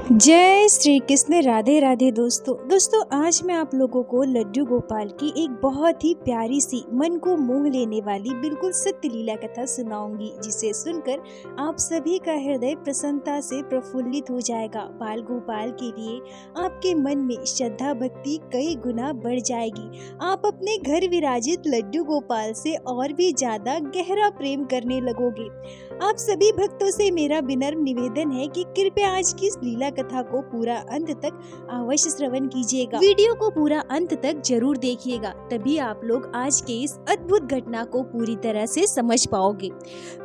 जय श्री कृष्ण। राधे राधे दोस्तों आज मैं आप लोगों को लड्डू गोपाल की एक बहुत ही प्यारी सी मन को मोह लेने वाली बिल्कुल सत्य लीला कथा सुनाऊंगी, जिसे सुनकर आप सभी का हृदय प्रसन्नता से प्रफुल्लित हो जाएगा। बाल गोपाल के लिए आपके मन में श्रद्धा भक्ति कई गुना बढ़ जाएगी। आप अपने घर विराजित लड्डू गोपाल से और भी ज्यादा गहरा प्रेम करने लगोगे। आप सभी भक्तों से मेरा विनम्र निवेदन है कि कृपया आज की इस लीला कथा को पूरा अंत तक अवश्य श्रवण कीजिएगा। वीडियो को पूरा अंत तक जरूर देखिएगा, तभी आप लोग आज के इस अद्भुत घटना को पूरी तरह से समझ पाओगे।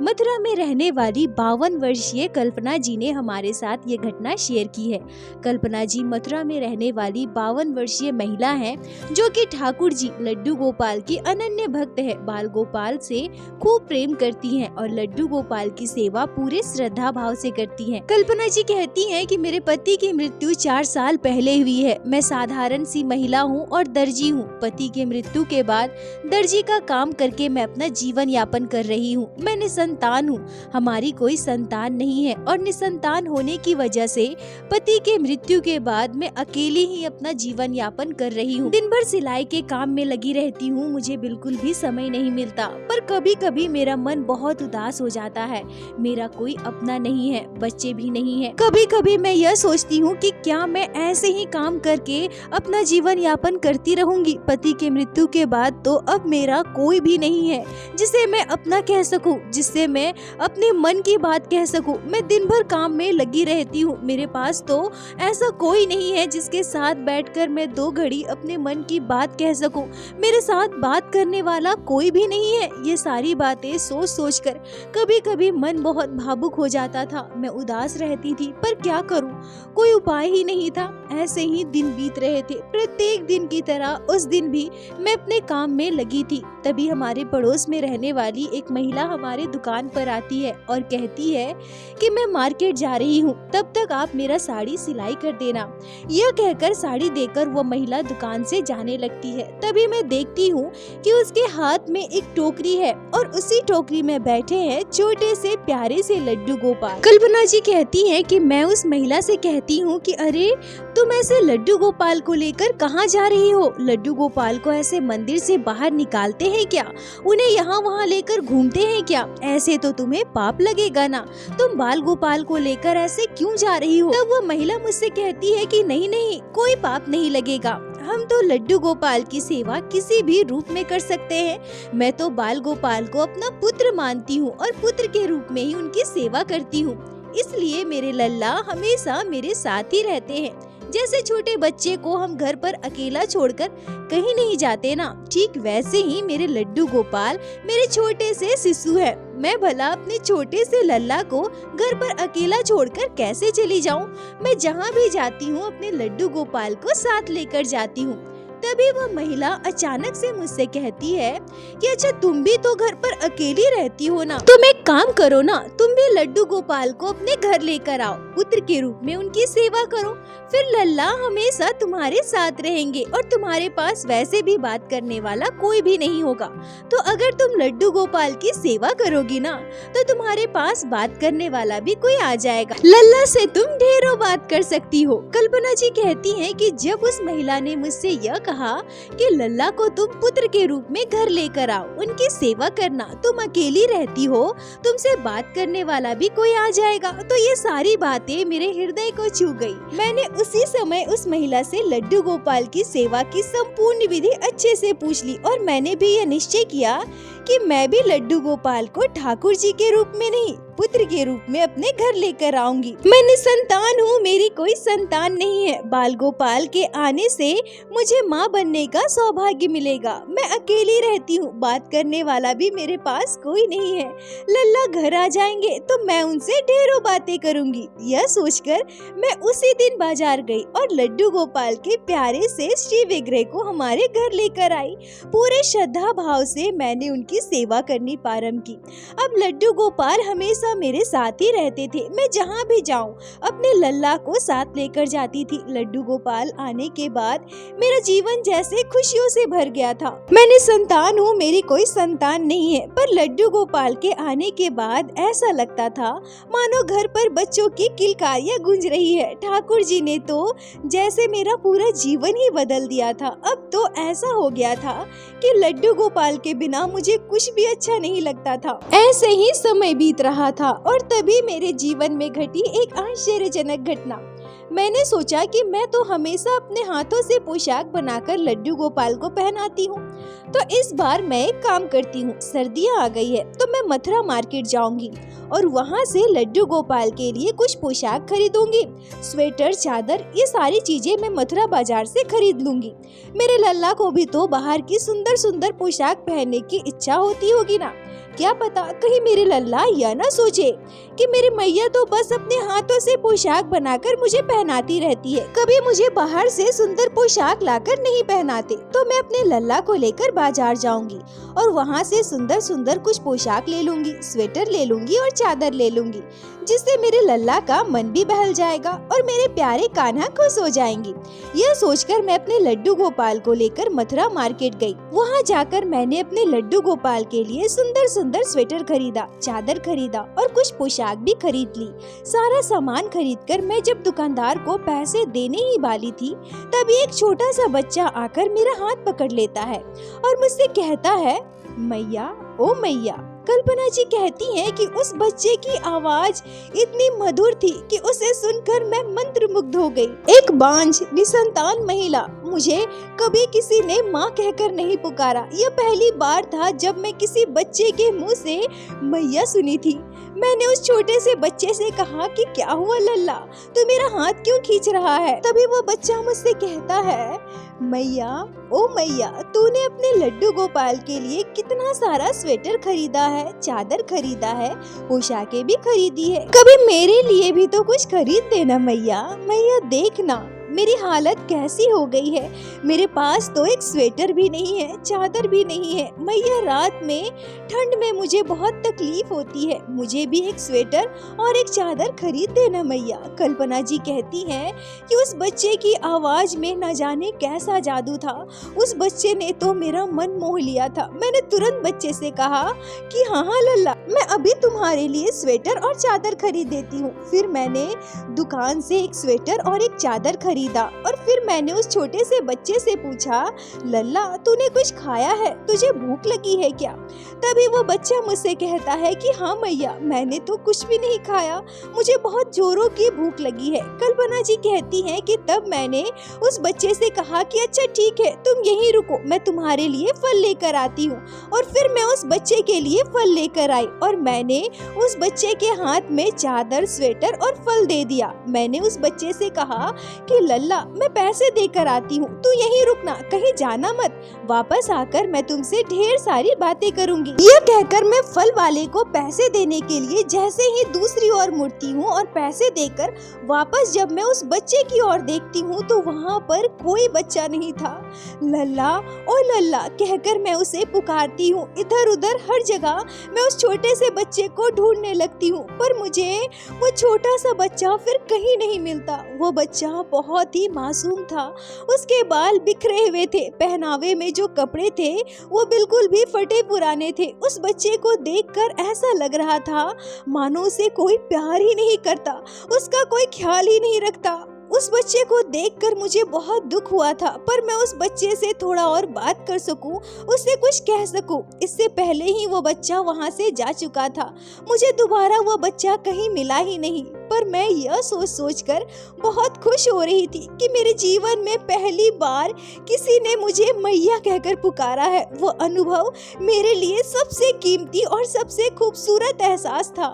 मथुरा में रहने वाली 52 वर्षीय कल्पना जी ने हमारे साथ ये घटना शेयर की है। कल्पना जी मथुरा में रहने वाली 52 वर्षीय महिला हैं, जो कि ठाकुर जी लड्डू गोपाल की अनन्य भक्त है। बाल गोपाल से खूब प्रेम करती हैं और लड्डू गोपाल की सेवा पूरे श्रद्धा भाव से करती हैं। कल्पना जी कहती हैं कि मेरे पति की मृत्यु 4 साल पहले हुई है। मैं साधारण सी महिला हूँ और दर्जी हूँ। पति के मृत्यु के बाद दर्जी का काम करके मैं अपना जीवन यापन कर रही हूँ। मैं निसंतान हूँ, हमारी कोई संतान नहीं है और निसंतान होने की वजह से पति के मृत्यु के बाद मैं अकेली ही अपना जीवन यापन कर रही हूँ। दिन भर सिलाई के काम में लगी रहती हूँ, मुझे बिल्कुल भी समय नहीं मिलता। पर कभी कभी मेरा मन बहुत उदास हो जाता है। मेरा कोई अपना नहीं है, बच्चे भी नहीं है। कभी कभी मैं यह सोचती हूँ कि क्या मैं ऐसे ही काम करके अपना जीवन यापन करती रहूंगी। पति के मृत्यु के बाद तो अब मेरा कोई भी नहीं है जिसे मैं अपना कह सकूं, जिससे मैं अपने मन की बात कह सकूं। मैं दिन भर काम में लगी रहती हूँ। मेरे पास तो ऐसा कोई नहीं है जिसके साथ बैठकर मैं 2 घड़ी अपने मन की बात कह सकूं। मेरे साथ बात करने वाला कोई भी नहीं है। ये सारी बातें सोच सोच कर कभी कभी मन बहुत भावुक हो जाता था। मैं उदास रहती थी, पर क्या करूं, कोई उपाय ही नहीं था। ऐसे ही दिन बीत रहे थे। प्रत्येक दिन की तरह उस दिन भी मैं अपने काम में लगी थी। तभी हमारे पड़ोस में रहने वाली एक महिला हमारे दुकान पर आती है और कहती है कि मैं मार्केट जा रही हूँ, तब तक आप मेरा साड़ी सिलाई कर देना। यह कहकर साड़ी देकर वो महिला दुकान से जाने लगती है। तभी मैं देखती हूँ कि उसके हाथ में एक टोकरी है और उसी टोकरी में बैठे हैं छोटे से प्यारे से लड्डू गोपाल। कल्पना जी कहती हैं कि मैं उस महिला से कहती हूँ कि अरे तुम ऐसे लड्डू गोपाल को लेकर कहाँ जा रही हो? लड्डू गोपाल को ऐसे मंदिर से बाहर निकालते हैं क्या? उन्हें यहाँ वहाँ लेकर घूमते हैं क्या? ऐसे तो तुम्हें पाप लगेगा ना। तुम बाल गोपाल को लेकर ऐसे क्यों जा रही हो? तब वो महिला मुझसे कहती है कि नहीं नहीं, कोई पाप नहीं लगेगा। हम तो लड्डू गोपाल की सेवा किसी भी रूप में कर सकते हैं। मैं तो बाल गोपाल को अपना पुत्र मानती हूँ और पुत्र के रूप में ही उनकी सेवा करती हूँ। इसलिए मेरे लल्ला हमेशा मेरे साथ ही रहते हैं। जैसे छोटे बच्चे को हम घर पर अकेला छोड़कर कहीं नहीं जाते ना, ठीक वैसे ही मेरे लड्डू गोपाल मेरे छोटे से शिशु है। मैं भला अपने छोटे से लल्ला को घर पर अकेला छोड़कर कैसे चली जाऊं? मैं जहां भी जाती हूं अपने लड्डू गोपाल को साथ लेकर जाती हूं। तभी वह महिला अचानक से मुझसे कहती है कि अच्छा तुम भी तो घर पर अकेली रहती हो ना, तुम एक काम करो ना, तुम भी लड्डू गोपाल को अपने घर लेकर आओ, पुत्र के रूप में उनकी सेवा करो। फिर लल्ला हमेशा तुम्हारे साथ रहेंगे और तुम्हारे पास वैसे भी बात करने वाला कोई भी नहीं होगा। तो अगर तुम लड्डू गोपाल की सेवा करोगी ना, तो तुम्हारे पास बात करने वाला भी कोई आ जाएगा। लल्ला से तुम ढेरों बात कर सकती हो। कल्पना जी कहती हैं कि जब उस महिला ने मुझसे यह कहा कि लल्ला को तुम पुत्र के रूप में घर लेकर आओ, उनकी सेवा करना, तुम अकेली रहती हो, तुमसे बात करने वाला भी कोई आ जाएगा, तो ये सारी बातें मेरे हृदय को छू गई। मैंने उसी समय उस महिला से लड्डू गोपाल की सेवा की संपूर्ण विधि अच्छे से पूछ ली और मैंने भी यह निश्चय किया कि मैं भी लड्डू गोपाल को ठाकुर जी के रूप में नहीं, पुत्र के रूप में अपने घर लेकर आऊंगी। मैं निसंतान हूँ, मेरी कोई संतान नहीं है। बाल गोपाल के आने से मुझे माँ बनने का सौभाग्य मिलेगा। मैं अकेली रहती हूँ, बात करने वाला भी मेरे पास कोई नहीं है। लल्ला घर आ जाएंगे तो मैं उनसे ढेरों बातें करूंगी। यह सोचकर मैं उसी दिन बाजार गई और लड्डू गोपाल के प्यारे से श्री विग्रह को हमारे घर लेकर आई। पूरे श्रद्धा भाव से मैंने उनकी की सेवा करनी प्रारंभ की। अब लड्डू गोपाल हमेशा मेरे साथ ही रहते थे। मैं जहाँ भी जाऊँ अपने लल्ला को साथ लेकर जाती थी। लड्डू गोपाल आने के बाद मेरा जीवन जैसे खुशियों से भर गया था। मैंने संतान हूँ, मेरी कोई संतान नहीं है, पर लड्डू गोपाल के आने के बाद ऐसा लगता था मानो घर पर बच्चों की किलकारियाँ गूंज रही है। ठाकुर जी ने तो जैसे मेरा पूरा जीवन ही बदल दिया था। अब तो ऐसा हो गया था कि लड्डू गोपाल के बिना मुझे कुछ भी अच्छा नहीं लगता था। ऐसे ही समय बीत रहा था और तभी मेरे जीवन में घटी एक आश्चर्यजनक घटना। मैंने सोचा कि मैं तो हमेशा अपने हाथों से पोशाक बनाकर लड्डू गोपाल को पहनाती हूँ, तो इस बार मैं एक काम करती हूँ। सर्दियाँ आ गई है तो मैं मथुरा मार्केट जाऊंगी और वहाँ से लड्डू गोपाल के लिए कुछ पोशाक खरीदूंगी। स्वेटर, चादर, ये सारी चीजें मैं मथुरा बाजार से खरीद लूंगी। मेरे लल्ला को भी तो बाहर की सुंदर सुंदर पोशाक पहनने की इच्छा होती होगी ना। क्या पता कहीं मेरे लल्ला यह ना सोचे कि मेरी मैया तो बस अपने हाथों से पोशाक बनाकर मुझे पहनाती रहती है, कभी मुझे बाहर से सुंदर पोशाक लाकर नहीं पहनाते। तो मैं अपने लल्ला को लेकर बाजार जाऊंगी और वहाँ से सुंदर सुंदर कुछ पोशाक ले लूंगी, स्वेटर ले लूंगी और चादर ले लूंगी, जिससे मेरे लल्ला का मन भी बहल जाएगा और मेरे प्यारे कान्हा खुश हो जाएंगी। यह सोचकर मैं अपने लड्डू गोपाल को लेकर मथुरा मार्केट गई। वहाँ जाकर मैंने अपने लड्डू गोपाल के लिए सुंदर सुंदर स्वेटर खरीदा, चादर खरीदा और कुछ पोशाक भी खरीद ली। सारा सामान खरीदकर मैं जब दुकानदार को पैसे देने ही वाली थी, तभी एक छोटा सा बच्चा आकर मेरा हाथ पकड़ लेता है और मुझसे कहता है, मैया, ओ मैया। कल्पना जी कहती हैं कि उस बच्चे की आवाज इतनी मधुर थी कि उसे सुनकर मैं मंत्रमुग्ध हो गई। एक बांझ निसंतान महिला, मुझे कभी किसी ने माँ कहकर नहीं पुकारा। यह पहली बार था जब मैं किसी बच्चे के मुंह से मैया सुनी थी। मैंने उस छोटे से बच्चे से कहा कि क्या हुआ लल्ला, तू मेरा हाथ क्यों खींच रहा है? तभी वो बच्चा मुझसे कहता है, मैया, ओ मैया, तूने अपने लड्डू गोपाल के लिए कितना सारा स्वेटर खरीदा है, चादर खरीदा है, पोशाकें भी खरीदी है, कभी मेरे लिए भी तो कुछ खरीद देना मैया। मैया देखना मेरी हालत कैसी हो गई है। मेरे पास तो एक स्वेटर भी नहीं है, चादर भी नहीं है। मैया, रात में ठंड में मुझे बहुत तकलीफ होती है, मुझे भी एक स्वेटर और एक चादर खरीद देना मैया। कल्पना जी कहती हैं कि उस बच्चे की आवाज में न जाने कैसा जादू था। उस बच्चे ने तो मेरा मन मोह लिया था। मैंने तुरंत बच्चे से कहा कि हाँ हाँ लल्ला, मैं अभी तुम्हारे लिए स्वेटर और चादर खरीद देती हूँ। फिर मैंने दुकान से एक स्वेटर और एक चादर खरीदा और फिर मैंने उस छोटे से बच्चे से पूछा, लल्ला, तूने कुछ खाया है? तुझे भूख लगी है क्या? तभी वो बच्चा मुझसे कहता है कि हाँ मैया, मैंने तो कुछ भी नहीं खाया, मुझे बहुत जोरों की भूख लगी है। कल्पना जी कहती हैं कि तब मैंने उस बच्चे से कहा कि अच्छा ठीक है, तुम यहीं रुको, मैं तुम्हारे लिए फल लेकर आती हूँ। और फिर मैं उस बच्चे के लिए फल लेकर आई और मैंने उस बच्चे के हाथ में चादर, स्वेटर और फल दे दिया। मैंने उस बच्चे से कहा कि लल्ला, मैं पैसे देकर आती हूँ, तू यहीं रुकना, कहीं जाना मत, वापस आकर मैं तुमसे ढेर सारी बातें करूँगी। यह कहकर मैं फल वाले को पैसे देने के लिए जैसे ही दूसरी ओर मुड़ती हूँ और पैसे देकर वापस जब मैं उस बच्चे की ओर देखती हूँ तो वहाँ पर कोई बच्चा नहीं था। लल्ला, ओ लल्ला कहकर मैं उसे पुकारती हूँ। इधर उधर हर जगह मैं उस छोटे से बच्चे को ढूंढने लगती हूँ, पर मुझे वो छोटा सा बच्चा फिर कहीं नहीं मिलता। वो बच्चा बहुत ही मासूम था, उसके बाल बिखरे हुए थे, पहनावे में जो कपड़े थे वो बिल्कुल भी फटे पुराने थे। उस बच्चे को देखकर ऐसा लग रहा था मानो उसे कोई प्यार ही नहीं करता, उसका कोई ख्याल ही नहीं रखता। उस बच्चे को देखकर मुझे बहुत दुख हुआ था, पर मैं उस बच्चे से थोड़ा और बात कर सकूं, उससे कुछ कह सकूं, इससे पहले ही वो बच्चा वहां से जा चुका था। मुझे दोबारा वो बच्चा कहीं मिला ही नहीं, पर मैं यह सोच कर बहुत खुश हो रही थी कि मेरे जीवन में पहली बार किसी ने मुझे मैया कहकर पुकारा है। वो अनुभव मेरे लिए सबसे कीमती और सबसे खूबसूरत एहसास था।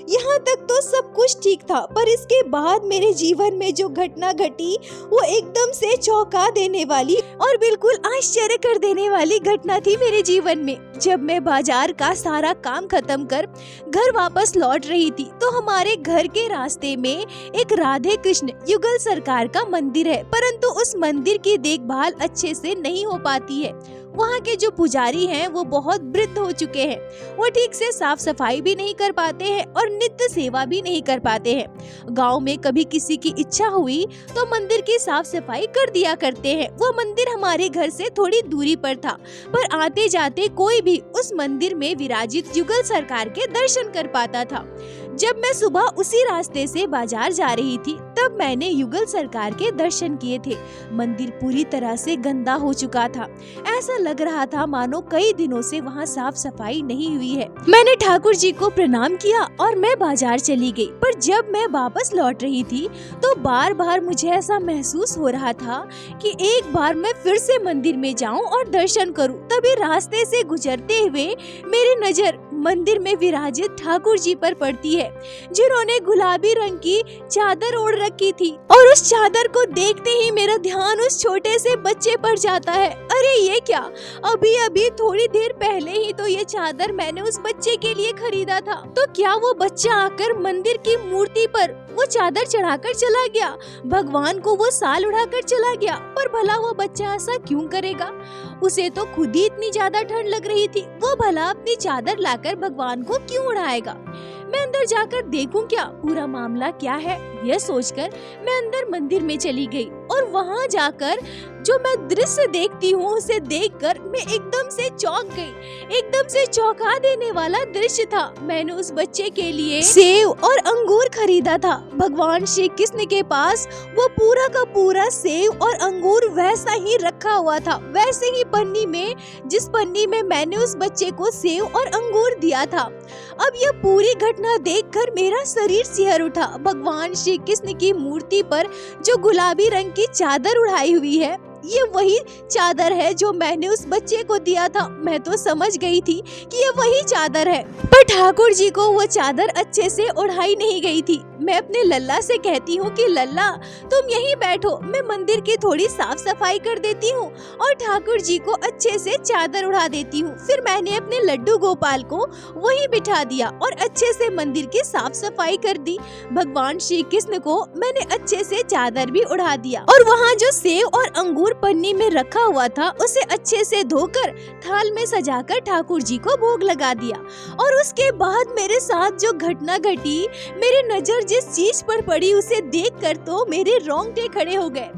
यहाँ तक तो सब कुछ ठीक था, पर इसके बाद मेरे जीवन में जो घटना घटी वो एकदम से चौंका देने वाली और बिल्कुल आश्चर्य कर देने वाली घटना थी मेरे जीवन में। जब मैं बाजार का सारा काम खत्म कर घर वापस लौट रही थी तो हमारे घर के रास्ते में एक राधे कृष्ण युगल सरकार का मंदिर है, परंतु उस मंदिर की देखभाल अच्छे से नहीं हो पाती है। वहाँ के जो पुजारी हैं वो बहुत वृद्ध हो चुके हैं। वो ठीक से साफ सफाई भी नहीं कर पाते हैं और नित्य सेवा भी नहीं कर पाते हैं। गांव में कभी किसी की इच्छा हुई तो मंदिर की साफ सफाई कर दिया करते हैं। वो मंदिर हमारे घर से थोड़ी दूरी पर था, पर आते जाते कोई भी उस मंदिर में विराजित युगल सरकार के दर्शन कर पाता था। जब मैं सुबह उसी रास्ते से बाजार जा रही थी तब मैंने युगल सरकार के दर्शन किए थे। मंदिर पूरी तरह से गंदा हो चुका था। ऐसा लग रहा था मानो कई दिनों से वहाँ साफ सफाई नहीं हुई है। मैंने ठाकुर जी को प्रणाम किया और मैं बाजार चली गई। पर जब मैं वापस लौट रही थी तो बार बार मुझे ऐसा महसूस हो रहा था कि एक बार मैं फिर से मंदिर में जाऊं और दर्शन करूं। तभी रास्ते से गुजरते हुए मेरी नजर मंदिर में विराजित ठाकुर जी पर पड़ती है, जिन्होंने गुलाबी रंग की चादर ओढ़ रखी थी। और उस चादर को देखते ही मेरा ध्यान उस छोटे से बच्चे पर जाता है। अरे ये क्या, अभी अभी थोड़ी देर पहले ही तो ये चादर मैंने उस बच्चे के लिए खरीदा था। तो क्या वो बच्चा आकर मंदिर की मूर्ति पर वो चादर चढ़ाकर चला गया, भगवान को वो साल उड़ाकर चला गया? पर भला वो बच्चा ऐसा क्यों करेगा? उसे तो खुद ही इतनी ज्यादा ठंड लग रही थी, वो भला अपनी चादर लाकर भगवान को क्यों उड़ाएगा? मैं अंदर जाकर देखूं क्या पूरा मामला क्या है। यह सोचकर मैं अंदर मंदिर में चली गई और वहां जाकर जो मैं दृश्य देखती हूँ उसे देखकर मैं एकदम से चौंक गई। एकदम से चौंका देने वाला दृश्य था। मैंने उस बच्चे के लिए सेव और अंगूर खरीदा था। भगवान श्री कृष्ण के पास वो पूरा का पूरा सेव और अंगूर वैसा ही रखा हुआ था, वैसे ही पन्नी में जिस पन्नी में मैंने उस बच्चे को सेव और अंगूर दिया था। अब यह पूरी घटना देखकर मेरा शरीर सिहर उठा। भगवान श्री कृष्ण की मूर्ति पर जो गुलाबी रंग की चादर उड़ाई हुई है, ये वही चादर है जो मैंने उस बच्चे को दिया था। मैं तो समझ गई थी कि ये वही चादर है, पर ठाकुर जी को वो चादर अच्छे से ओढ़ाई नहीं गई थी। मैं अपने लल्ला से कहती हूँ कि लल्ला तुम यहीं बैठो, मैं मंदिर की थोड़ी साफ सफाई कर देती हूँ और ठाकुर जी को अच्छे से चादर उड़ा देती हूँ। फिर मैंने अपने लड्डू गोपाल को वहीं बिठा दिया और अच्छे से मंदिर की साफ सफाई कर दी। भगवान श्री कृष्ण को मैंने अच्छे से चादर भी उड़ा दिया और वहाँ जो सेव और अंगूर पन्नी में रखा हुआ था उसे अच्छे से धोकर थाल में सजाकर ठाकुर जी को भोग लगा दिया। और उसके बाद मेरे साथ जो घटना घटी, मेरी नजर जिस चीज पर पड़ी उसे देखकर तो मेरे रोंगटे खड़े हो गए।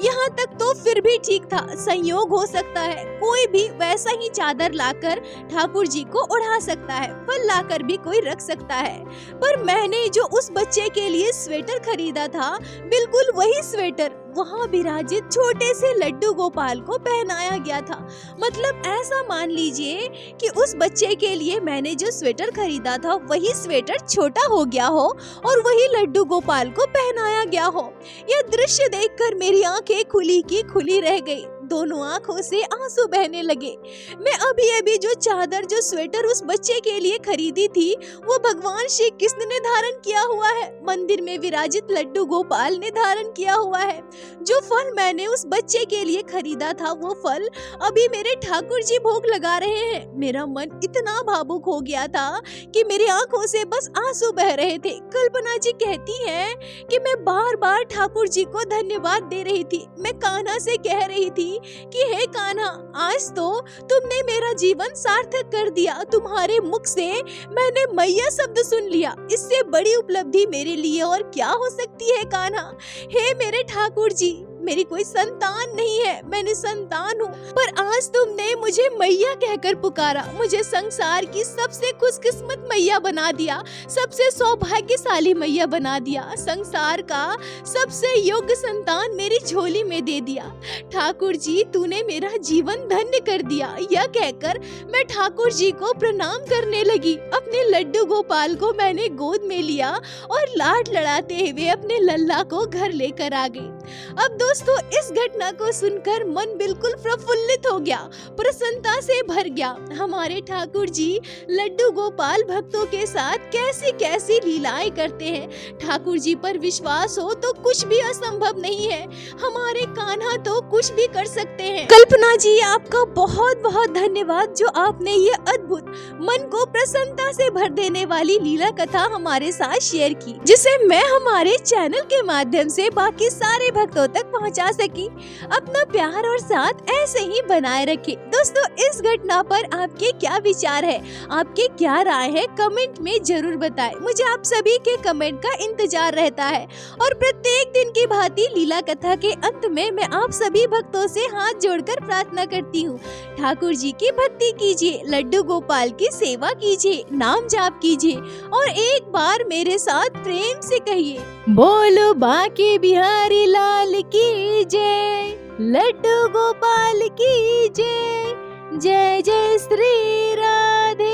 यहाँ तक तो फिर भी ठीक था, संयोग हो सकता है कोई भी वैसा ही चादर लाकर ठाकुर जी को उड़ा सकता है, फल लाकर भी कोई रख सकता है। पर मैंने जो उस बच्चे के लिए स्वेटर खरीदा था, बिल्कुल वही स्वेटर वहाँ विराजित छोटे से लड्डू गोपाल को पहनाया गया था। मतलब ऐसा मान लीजिए कि उस बच्चे के लिए मैंने जो स्वेटर खरीदा था वही स्वेटर छोटा हो गया हो और वही लड्डू गोपाल को पहनाया गया हो। यह दृश्य देखकर मेरी आंखें खुली की खुली रह गई, दोनों आंखों से आंसू बहने लगे। मैं अभी अभी जो चादर जो स्वेटर उस बच्चे के लिए खरीदी थी वो भगवान श्री कृष्ण ने धारण किया हुआ है, मंदिर में विराजित लड्डू गोपाल ने धारण किया हुआ है। जो फल मैंने उस बच्चे के लिए खरीदा था वो फल अभी मेरे ठाकुर जी भोग लगा रहे हैं। मेरा मन इतना भावुक हो गया था कि मेरी आंखों से बस आंसू बह रहे थे। कल्पना जी कहती हैं कि मैं बार बार ठाकुर जी को धन्यवाद दे रही थी। मैं कान्हा से कह रही थी कि हे कान्हा, आज तो तुमने मेरा जीवन सार्थक कर दिया। तुम्हारे मुख से मैंने मैया शब्द सुन लिया। इससे बड़ी उपलब्धि मेरे लिए और क्या हो सकती है कान्हा। हे मेरे ठाकुर जी, मेरी कोई संतान नहीं है, मैं निसंतान हूँ, पर आज तुमने मुझे मैया कहकर पुकारा, मुझे संसार की सबसे खुशकिस्मत मैया बना दिया, सबसे सौभाग्यशाली मैया बना दिया, संसार का सबसे योग्य संतान मेरी झोली में दे दिया। ठाकुर जी, तूने मेरा जीवन धन्य कर दिया। यह कहकर मैं ठाकुर जी को प्रणाम करने लगी। अपने लड्डू गोपाल को मैंने गोद में लिया और लाड लड़ाते हुए अपने लल्ला को घर लेकर आ गई। अब दोस्तों, इस घटना को सुनकर मन बिल्कुल प्रफुल्लित हो गया, प्रसन्नता से भर गया। हमारे ठाकुर जी लड्डू गोपाल भक्तों के साथ कैसी कैसी लीलाएं करते हैं। ठाकुर जी पर विश्वास हो तो कुछ भी असंभव नहीं है। हमारे कान्हा तो कुछ भी कर सकते हैं। कल्पना जी, आपका बहुत बहुत धन्यवाद जो आपने ये अद्भुत, मन को प्रसन्नता से भर देने वाली लीला कथा हमारे साथ शेयर की, जिसे मैं हमारे चैनल के माध्यम से बाकी सारे भक्तों तक पहुंचा सके। अपना प्यार और साथ ऐसे ही बनाए रखें। दोस्तों, इस घटना पर आपके क्या विचार है, आपके क्या राय है, कमेंट में जरूर बताएं। मुझे आप सभी के कमेंट का इंतजार रहता है। और प्रत्येक दिन की भांति लीला कथा के अंत में मैं आप सभी भक्तों से हाथ जोड़कर प्रार्थना करती हूँ, ठाकुर जी की भक्ति कीजिए, लड्डू गोपाल की सेवा कीजिए, नाम जाप कीजिए और एक बार मेरे साथ प्रेम से कहिए, बोलो बांके बिहारी लाल की जय, लड्डू गोपाल की जय, जय जय श्री राधे।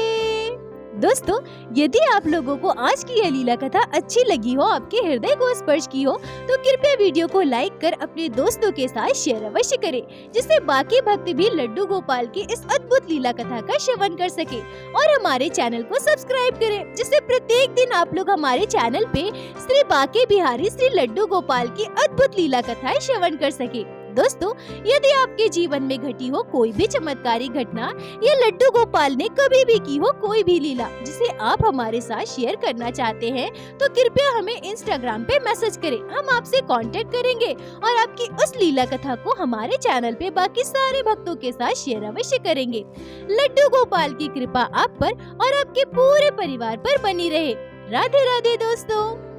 दोस्तों, यदि आप लोगों को आज की यह लीला कथा अच्छी लगी हो, आपके हृदय को स्पर्श की हो, तो कृपया वीडियो को लाइक कर अपने दोस्तों के साथ शेयर अवश्य करें, जिससे बाकी भक्त भी लड्डू गोपाल की इस अद्भुत लीला कथा का श्रवण कर सके। और हमारे चैनल को सब्सक्राइब करें, जिससे प्रत्येक दिन आप लोग हमारे चैनल पे श्री बांके बिहारी श्री लड्डू गोपाल की अद्भुत लीला कथाएं श्रवण कर सके। दोस्तों, यदि आपके जीवन में घटी हो कोई भी चमत्कारी घटना या लड्डू गोपाल ने कभी भी की हो कोई भी लीला जिसे आप हमारे साथ शेयर करना चाहते हैं, तो कृपया हमें इंस्टाग्राम पे मैसेज करें। हम आपसे कांटेक्ट करेंगे और आपकी उस लीला कथा को हमारे चैनल पे बाकी सारे भक्तों के साथ शेयर अवश्य करेंगे। लड्डू गोपाल की कृपा आप पर और आपके पूरे परिवार पर बनी रहे। राधे राधे दोस्तों।